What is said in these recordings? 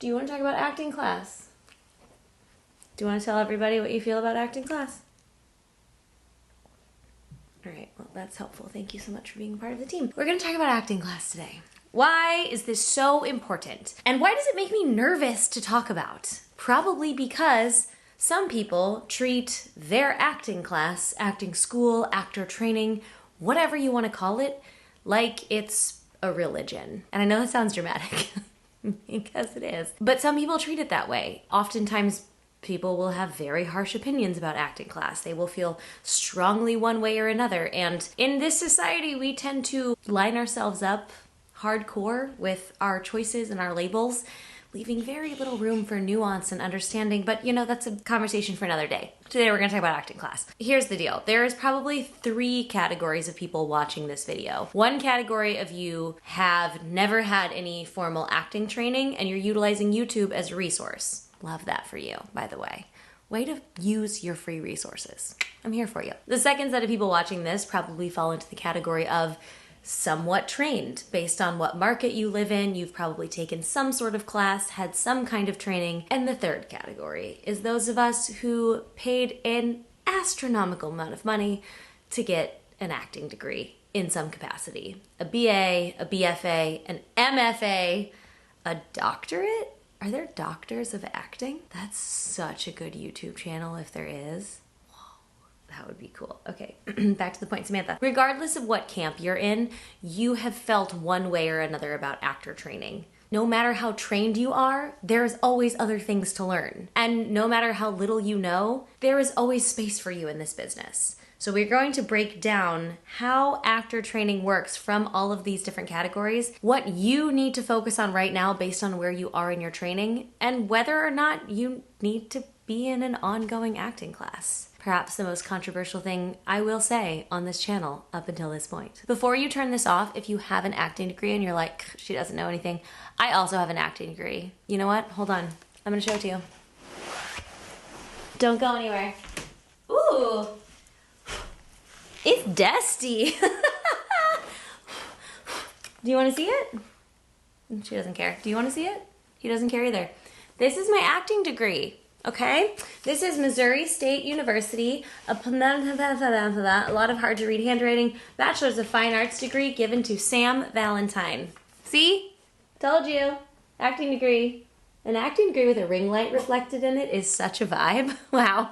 Do you want to talk about acting class? Do you want to tell everybody what you feel about acting class? All right, well, that's helpful. Thank you so much for being part of the team. We're going to talk about acting class today. Why is this so important? And why does it make me nervous to talk about? Probably because some people treat their acting class, acting school, actor training, whatever you want to call it, like it's a religion. And I know that sounds dramatic because it is, but some people treat it that way. Oftentimes people will have very harsh opinions about acting class. They will feel strongly one way or another. And in this society, we tend to line ourselves up hardcore with our choices and our labels, leaving very little room for nuance and understanding. But you know, that's a conversation for another day. Today we're gonna talk about acting class. Here's the deal. There's probably 3 categories of people watching this video. One category of you have never had any formal acting training and you're utilizing YouTube as a resource. Love that for you, by the way. Way to use your free resources. I'm here for you. The second set of people watching this probably fall into the category of somewhat trained based on what market you live in. You've probably taken some sort of class, had some kind of training. And the third category is those of us who paid an astronomical amount of money to get an acting degree in some capacity. A BA, a BFA, an MFA, a doctorate? Are there doctors of acting? That's such a good YouTube channel if there is. That would be cool. Okay, back to the point, Samantha. Regardless of what camp you're in, you have felt one way or another about actor training. No matter how trained you are, there's always other things to learn. And no matter how little you know, there is always space for you in this business. So we're going to break down how actor training works from all of these different categories, what you need to focus on right now based on where you are in your training, and whether or not you need to be in an ongoing acting class. Perhaps the most controversial thing I will say on this channel up until this point. Before you turn this off, if you have an acting degree and you're like, she doesn't know anything, I also have an acting degree. You know what? Hold on. I'm gonna show it to you. Don't go anywhere. Ooh, it's dusty. Do you wanna see it? She doesn't care. Do you wanna see it? He doesn't care either. This is my acting degree. Okay, this is Missouri State University, a lot of hard to read handwriting, Bachelor's of Fine Arts degree given to Sam Valentine. See? Told you. Acting degree. An acting degree with a ring light reflected in it is such a vibe. Wow.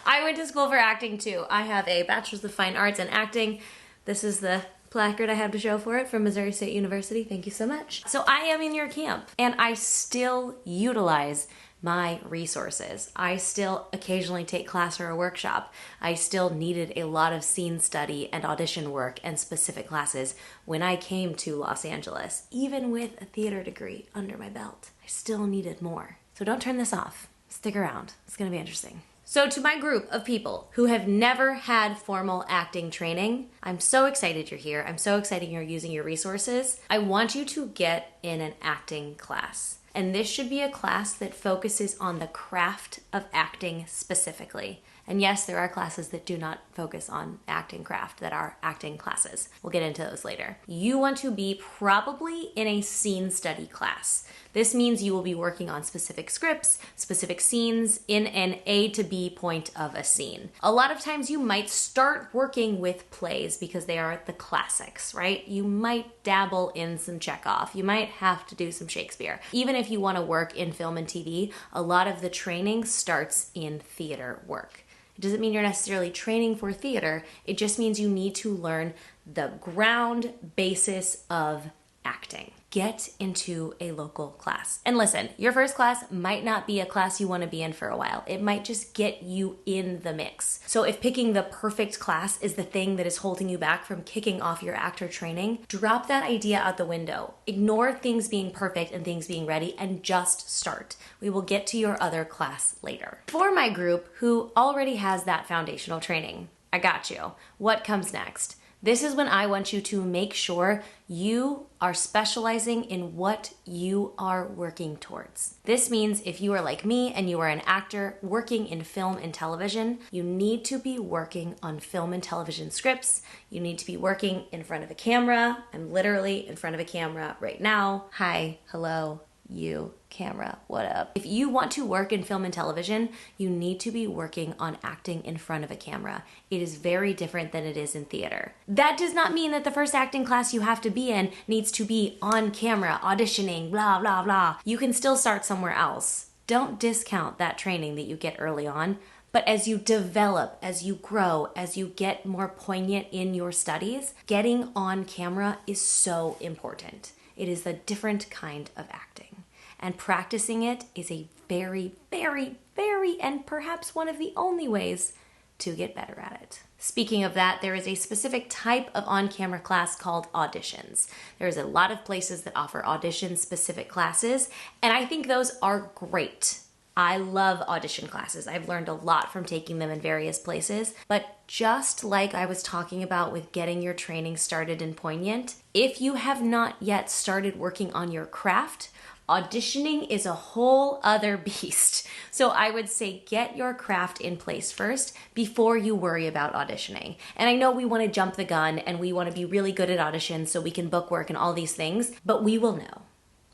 I went to school for acting too. I have a Bachelor's of Fine Arts in acting. This is the placard I have to show for it from Missouri State University. Thank you so much. So I am in your camp and I still utilize my resources. I still occasionally take class or a workshop. I still needed a lot of scene study and audition work and specific classes when I came to Los Angeles. Even with a theater degree under my belt, I still needed more. So don't turn this off. Stick around. It's gonna be interesting. So to my group of people who have never had formal acting training, I'm so excited you're here. I'm so excited you're using your resources. I want you to get in an acting class. And this should be a class that focuses on the craft of acting specifically. And yes, there are classes that do not focus on acting craft that are acting classes. We'll get into those later. You want to be probably in a scene study class. This means you will be working on specific scripts, specific scenes in an A to B point of a scene. A lot of times you might start working with plays because they are the classics, right? You might dabble in some Chekhov. You might have to do some Shakespeare. Even if you want to work in film and TV, a lot of the training starts in theater work. It doesn't mean you're necessarily training for theater. It just means you need to learn the ground basis of acting. Get into a local class. And listen, your first class might not be a class you want to be in for a while. It might just get you in the mix. So if picking the perfect class is the thing that is holding you back from kicking off your actor training, drop that idea out the window. Ignore things being perfect and things being ready and just start. We will get to your other class later. For my group who already has that foundational training, I got you. What comes next? This is when I want you to make sure you are specializing in what you are working towards. This means if you are like me and you are an actor working in film and television, you need to be working on film and television scripts. You need to be working in front of a camera. I'm literally in front of a camera right now. Hi, hello. you, camera, what up? If you want to work in film and television, you need to be working on acting in front of a camera. It is very different than it is in theater. That does not mean that the first acting class you have to be in needs to be on camera, auditioning, blah, blah, blah. You can still start somewhere else. Don't discount that training that you get early on. But as you develop, as you grow, as you get more poignant in your studies, getting on camera is so important. It is a different kind of acting. And practicing it is a very, very, very, and perhaps one of the only ways to get better at it. Speaking of that, there is a specific type of on-camera class called auditions. There's a lot of places that offer audition-specific classes, and I think those are great. I love audition classes. I've learned a lot from taking them in various places, but just like I was talking about with getting your training started in Poignant, if you have not yet started working on your craft, auditioning is a whole other beast. So I would say get your craft in place first before you worry about auditioning. And I know we want to jump the gun and we want to be really good at auditions so we can book work and all these things, but we will know.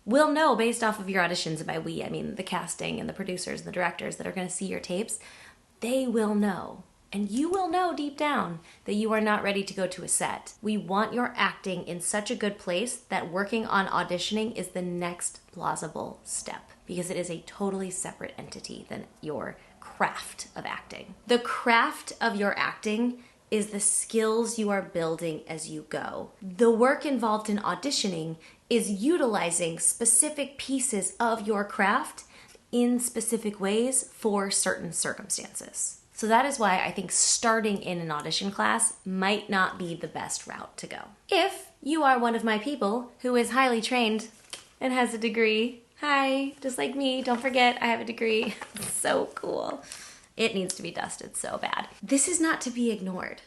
We'll know based off of your auditions, and by we, I mean the casting and the producers and the directors that are going to see your tapes. They will know. And you will know deep down that you are not ready to go to a set. We want your acting in such a good place that working on auditioning is the next plausible step, because it is a totally separate entity than your craft of acting. The craft of your acting is the skills you are building as you go. The work involved in auditioning is utilizing specific pieces of your craft in specific ways for certain circumstances. So that is why I think starting in an audition class might not be the best route to go. If you are one of my people who is highly trained and has a degree, hi, just like me, don't forget I have a degree. So cool. It needs to be dusted so bad. This is not to be ignored.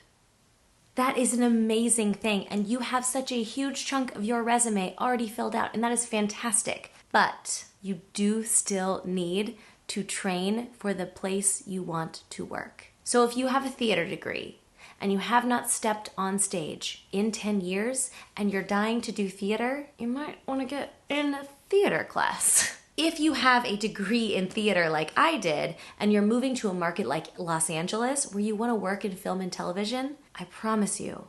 That is an amazing thing, and you have such a huge chunk of your resume already filled out, and that is fantastic. But you do still need to train for the place you want to work. So if you have a theater degree and you have not stepped on stage in 10 years and you're dying to do theater, you might want to get in a theater class. If you have a degree in theater like I did, and you're moving to a market like Los Angeles where you want to work in film and television, I promise you,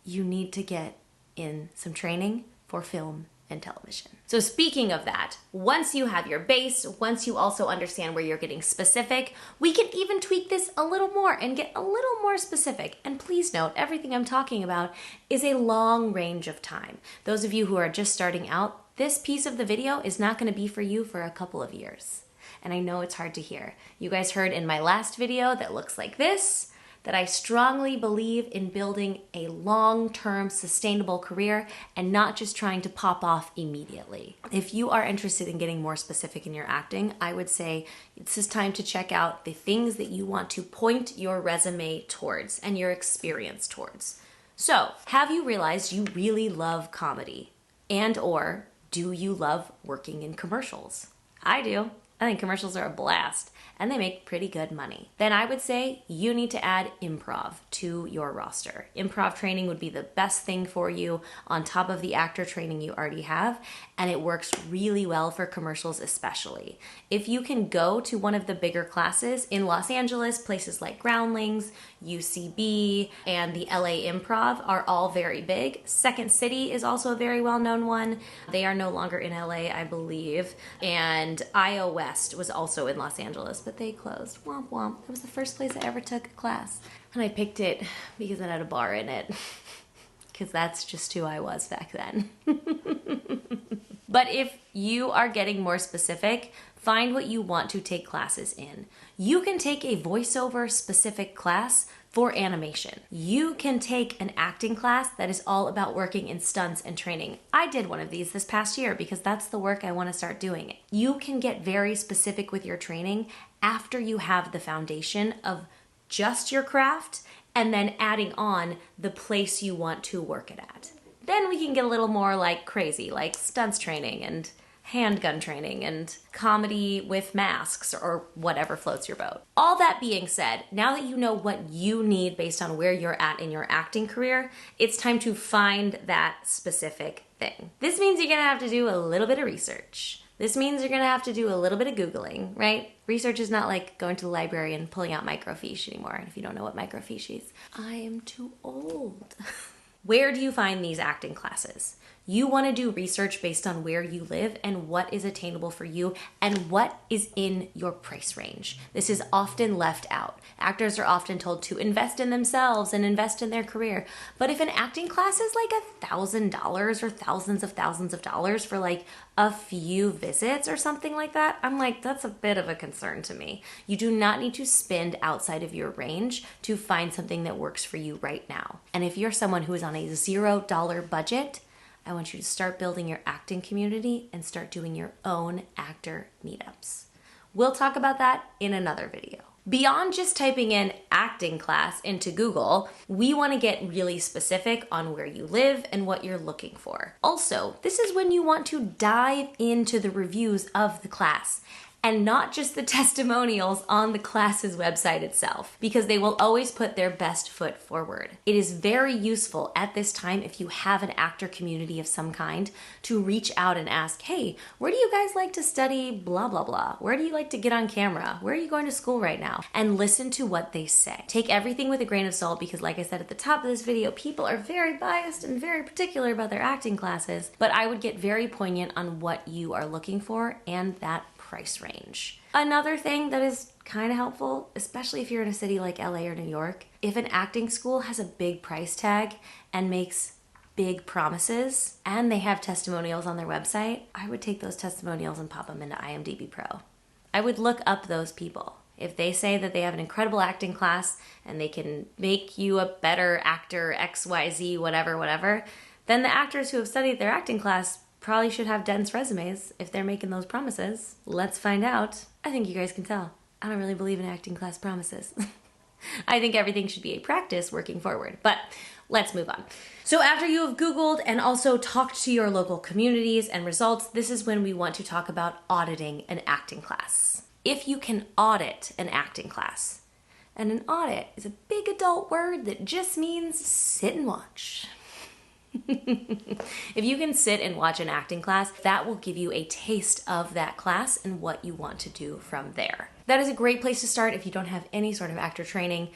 you need to get in some training for film and television. So speaking of that, once you have your base, once you also understand where you're getting specific, we can even tweak this a little more and get a little more specific. And please note, everything I'm talking about is a long range of time. Those of you who are just starting out, this piece of the video is not going to be for you for a couple of years. And I know it's hard to hear. You guys heard in my last video that looks like this, that I strongly believe in building a long-term sustainable career and not just trying to pop off immediately. If you are interested in getting more specific in your acting, I would say it's just time to check out the things that you want to point your resume towards and your experience towards. So, have you realized you really love comedy? And/or do you love working in commercials? I do. I think commercials are a blast and they make pretty good money. Then I would say you need to add improv to your roster. Improv training would be the best thing for you on top of the actor training you already have, and it works really well for commercials especially. If you can go to one of the bigger classes in Los Angeles, places like Groundlings, UCB, and the LA Improv are all very big. Second City is also a very well-known one. They are no longer in LA, I believe. And IO West was also in Los Angeles, but they closed. Womp womp. It was the first place I ever took a class. And I picked it because it had a bar in it. Because that's just who I was back then. But if you are getting more specific, find what you want to take classes in. You can take a voiceover specific class for animation. You can take an acting class that is all about working in stunts and training. I did one of these this past year because that's the work I want to start doing. You can get very specific with your training after you have the foundation of just your craft and then adding on the place you want to work it at. Then we can get a little more like crazy, like stunts training and handgun training and comedy with masks or whatever floats your boat. All that being said, now that you know what you need based on where you're at in your acting career, it's time to find that specific thing. This means you're gonna have to do a little bit of research. This means you're gonna have to do a little bit of Googling, right? Research is not like going to the library and pulling out microfiche anymore. And if you don't know what microfiche is, I am too old. Where do you find these acting classes? You want to do research based on where you live and what is attainable for you and what is in your price range. This is often left out. Actors are often told to invest in themselves and invest in their career. But if an acting class is like $1,000 or thousands of dollars for like a few visits or something like that, I'm like, that's a bit of a concern to me. You do not need to spend outside of your range to find something that works for you right now. And if you're someone who is on a $0 budget, I want you to start building your acting community and start doing your own actor meetups. We'll talk about that in another video. Beyond just typing in acting class into Google, we want to get really specific on where you live and what you're looking for. Also, this is when you want to dive into the reviews of the class and not just the testimonials on the class's website itself, because they will always put their best foot forward. It is very useful at this time, if you have an actor community of some kind, to reach out and ask, hey, where do you guys like to study blah, blah, blah? Where do you like to get on camera? Where are you going to school right now? And listen to what they say. Take everything with a grain of salt, because like I said at the top of this video, people are very biased and very particular about their acting classes, but I would get very poignant on what you are looking for and that price range. Another thing that is kind of helpful, especially if you're in a city like LA or New York, if an acting school has a big price tag and makes big promises and they have testimonials on their website, I would take those testimonials and pop them into IMDb Pro. I would look up those people. If they say that they have an incredible acting class and they can make you a better actor, XYZ, whatever, then the actors who have studied their acting class probably should have dense resumes if they're making those promises. Let's find out. I think you guys can tell. I don't really believe in acting class promises. I think everything should be a practice working forward, but let's move on. So after you have Googled and also talked to your local communities and results, this is when we want to talk about auditing an acting class. If you can audit an acting class, and an audit is a big adult word that just means sit and watch. If you can sit and watch an acting class, that will give you a taste of that class and what you want to do from there. That is a great place to start if you don't have any sort of actor training.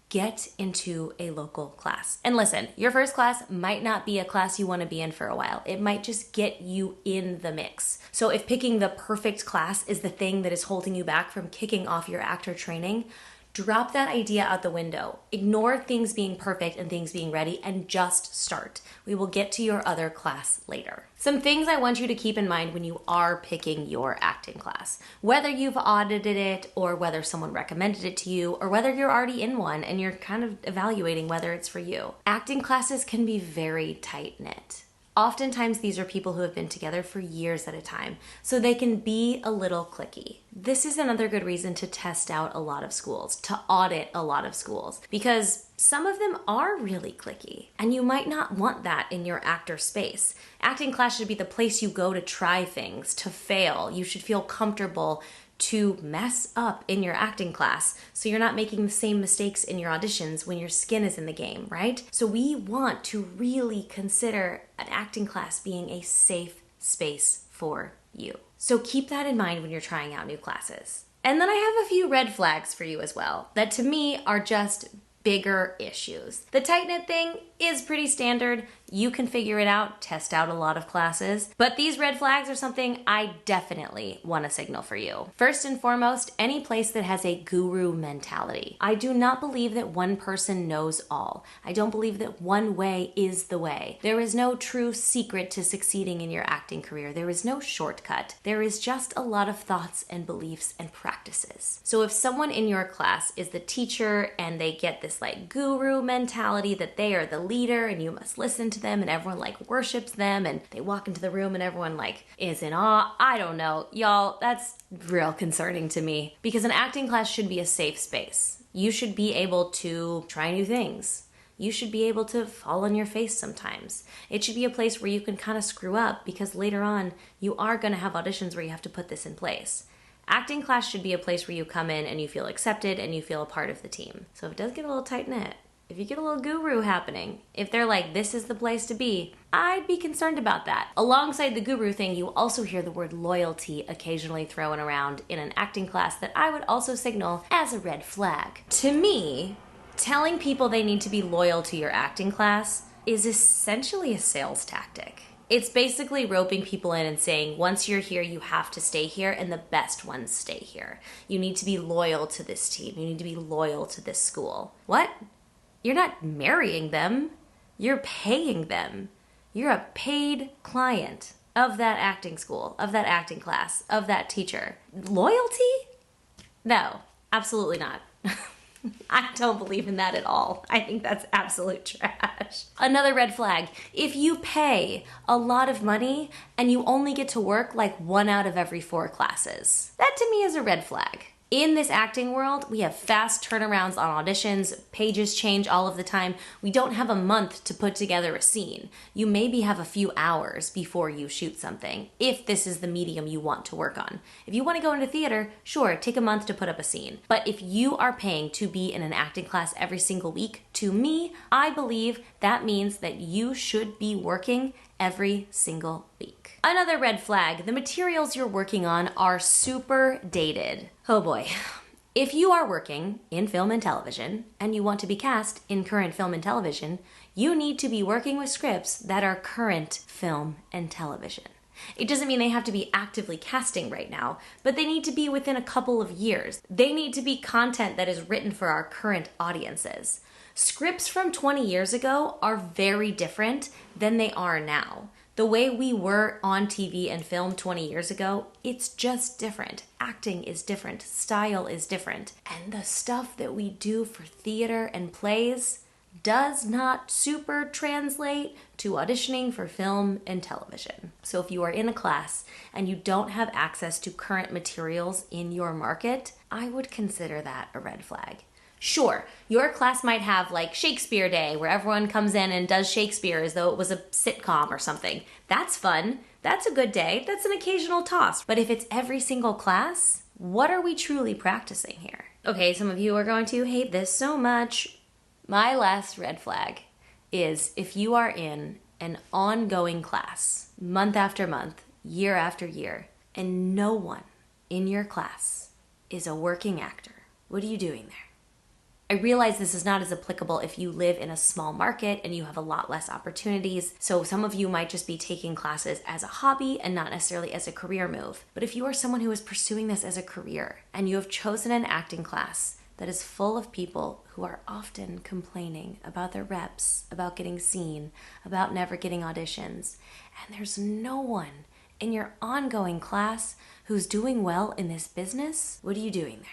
Get into a local class. And listen, your first class might not be a class you want to be in for a while. It might just get you in the mix. So if picking the perfect class is the thing that is holding you back from kicking off your actor training, drop that idea out the window. Ignore things being perfect and things being ready and just start. We will get to your other class later. Some things I want you to keep in mind when you are picking your acting class. Whether you've audited it or whether someone recommended it to you or whether you're already in one and you're kind of evaluating whether it's for you. Acting classes can be very tight-knit. Oftentimes, these are people who have been together for years at a time, so they can be a little cliquey. This is another good reason to test out a lot of schools, to audit a lot of schools, because some of them are really cliquey, and you might not want that in your actor space. Acting class should be the place you go to try things, to fail. You should feel comfortable to mess up in your acting class so you're not making the same mistakes in your auditions when your skin is in the game, right? So we want to really consider an acting class being a safe space for you. So keep that in mind when you're trying out new classes. And then I have a few red flags for you as well that to me are just bigger issues. The tight-knit thing is pretty standard. You can figure it out, test out a lot of classes. But these red flags are something I definitely want to signal for you. First and foremost, any place that has a guru mentality. I do not believe that one person knows all. I don't believe that one way is the way. There is no true secret to succeeding in your acting career. There is no shortcut. There is just a lot of thoughts and beliefs and practices. So if someone in your class is the teacher and they get this like guru mentality that they are the leader and you must listen to them and everyone like worships them and they walk into the room and everyone like is in awe. I don't know. Y'all, that's real concerning to me because an acting class should be a safe space. You should be able to try new things. You should be able to fall on your face sometimes. It should be a place where you can kind of screw up because later on you are going to have auditions where you have to put this in place. Acting class should be a place where you come in and you feel accepted and you feel a part of the team. So if it does get a little tight-knit, if you get a little guru happening, if they're like, this is the place to be, I'd be concerned about that. Alongside the guru thing, you also hear the word loyalty occasionally thrown around in an acting class that I would also signal as a red flag. To me, telling people they need to be loyal to your acting class is essentially a sales tactic. It's basically roping people in and saying, once you're here, you have to stay here, and the best ones stay here. You need to be loyal to this team. You need to be loyal to this school. What? You're not marrying them. You're paying them. You're a paid client of that acting school, of that acting class, of that teacher. Loyalty? No, absolutely not. I don't believe in that at all. I think that's absolute trash. Another red flag, if you pay a lot of money and you only get to work like 1 out of every 4 classes, that to me is a red flag. In this acting world, we have fast turnarounds on auditions, pages change all of the time. We don't have a month to put together a scene. You maybe have a few hours before you shoot something, if this is the medium you want to work on. If you want to go into theater, sure, take a month to put up a scene. But if you are paying to be in an acting class every single week, to me, I believe that means that you should be working every single week. Another red flag, the materials you're working on are super dated. Oh boy. If you are working in film and television and you want to be cast in current film and television, you need to be working with scripts that are current film and television. It doesn't mean they have to be actively casting right now, but they need to be within a couple of years. They need to be content that is written for our current audiences. Scripts from 20 years ago are very different than they are now. The way we were on TV and film 20 years ago, it's just different. Acting is different, style is different. And the stuff that we do for theater and plays does not super translate to auditioning for film and television. So if you are in a class and you don't have access to current materials in your market, I would consider that a red flag. Sure, your class might have like Shakespeare Day where everyone comes in and does Shakespeare as though it was a sitcom or something. That's fun. That's a good day. That's an occasional toss. But if it's every single class, what are we truly practicing here? Okay, some of you are going to hate this so much. My last red flag is if you are in an ongoing class, month after month, year after year, and no one in your class is a working actor. What are you doing there? I realize this is not as applicable if you live in a small market and you have a lot less opportunities. So some of you might just be taking classes as a hobby and not necessarily as a career move. But if you are someone who is pursuing this as a career and you have chosen an acting class that is full of people who are often complaining about their reps, about getting seen, about never getting auditions, and there's no one in your ongoing class who's doing well in this business, what are you doing there?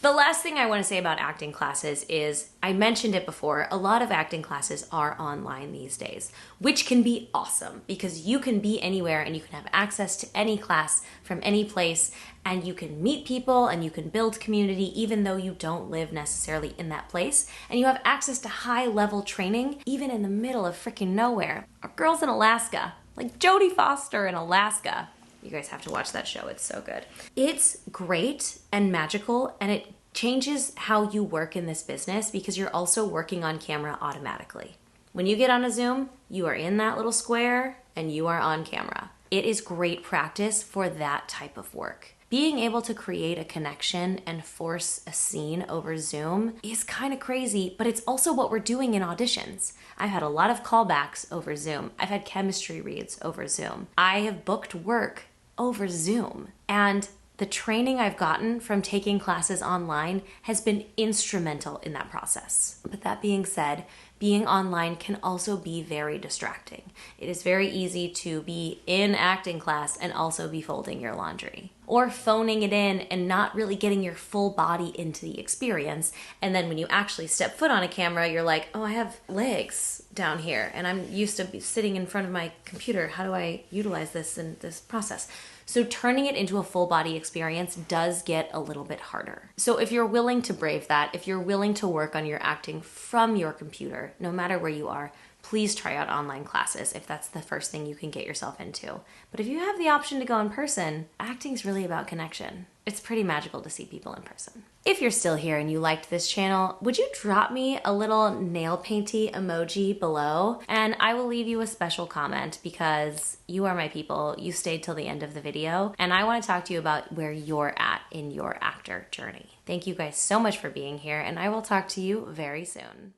The last thing I want to say about acting classes is, I mentioned it before, a lot of acting classes are online these days, which can be awesome because you can be anywhere and you can have access to any class from any place and you can meet people and you can build community even though you don't live necessarily in that place, and you have access to high-level training even in the middle of freaking nowhere. Our girls in Alaska, like Jodie Foster in Alaska. You guys have to watch that show. It's so good. It's great and magical, and it changes how you work in this business because you're also working on camera automatically. When you get on a Zoom, you are in that little square and you are on camera. It is great practice for that type of work. Being able to create a connection and force a scene over Zoom is kind of crazy, but it's also what we're doing in auditions. I've had a lot of callbacks over Zoom. I've had chemistry reads over Zoom. I have booked work over Zoom. And the training I've gotten from taking classes online has been instrumental in that process. But that being said, being online can also be very distracting. It is very easy to be in acting class and also be folding your laundry, or phoning it in and not really getting your full body into the experience. And then when you actually step foot on a camera, you're like, oh, I have legs down here and I'm used to sitting in front of my computer. How do I utilize this in this process? So turning it into a full body experience does get a little bit harder. So if you're willing to brave that, if you're willing to work on your acting from your computer, no matter where you are, please try out online classes if that's the first thing you can get yourself into. But if you have the option to go in person, acting's really about connection. It's pretty magical to see people in person. If you're still here and you liked this channel, would you drop me a little nail painty emoji below? And I will leave you a special comment because you are my people. You stayed till the end of the video, and I want to talk to you about where you're at in your actor journey. Thank you guys so much for being here, and I will talk to you very soon.